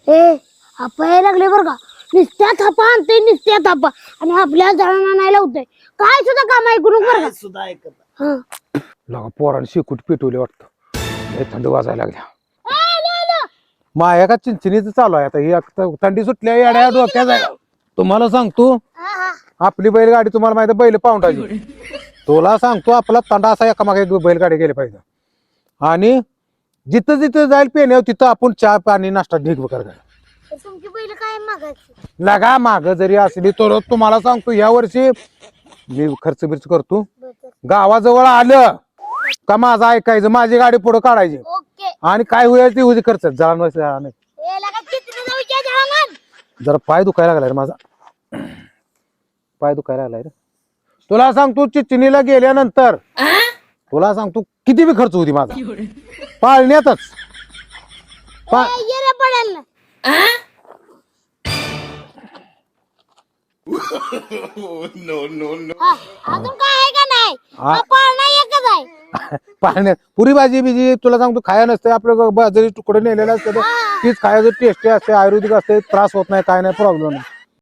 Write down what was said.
ए आपण लागले बरं का नुसत्या थापा आणते नुसत्या थापा आणि आपल्या जळांना नाही लावतोय काय सुद्धा काम ऐकून बरं का सुद्धा ऐकत हा लगा पोराने शेकूट पेटवले वाटतं लय थंड वाजायला लागल्या आलो. माया का चिंचणीच चालू आहे आता ही थंडी सुटल्या येड्या डोक्यात आहे. तुम्हाला सांगतो हा. आपली बैलगाडी तुम्हाला माहिती आहे, बैल पाऊंडाची तुला सांगतो आपला तंडा असा एकामागे एक बैलगाडी गेली पाहिजे आणि जिथं जिथं जाईल पेण्यावर तिथं आपण चहा पाणी नाश्ता ढीग करायचा तुमची बैल काय मागायची लगा माग जरी असली तर तुम्हाला सांगतो या वर्षी मी खर्च बिर्च करतो गावाजवळ आलं का माझं ऐकायचं माझी गाडी पुढे काढायची ओके आणि काय होईल ते होईल खर्च जाण नाही ए लगा किती जाऊच्या जळांना जरा पाय दुखायला लागलाय रे माझा पाय दुखायला लागलाय रे तुला सांगतो चिचणीला गेल्यानंतर तुला सांगतो किती बी खर्च होती माझा पाळण्यातच ये रे पडेल ना अजून काय आहे का नाही पाळणा एकच आहे पाळण्यात पुरी भाजी बिजी तुला सांगतो खाया नसते आपलं बाजरी तुकडे नेलेलं असतं तीच खायचं टेस्टी असते आयुर्वेदिक असते त्रास होत नाही काय नाही प्रॉब्लेम नाही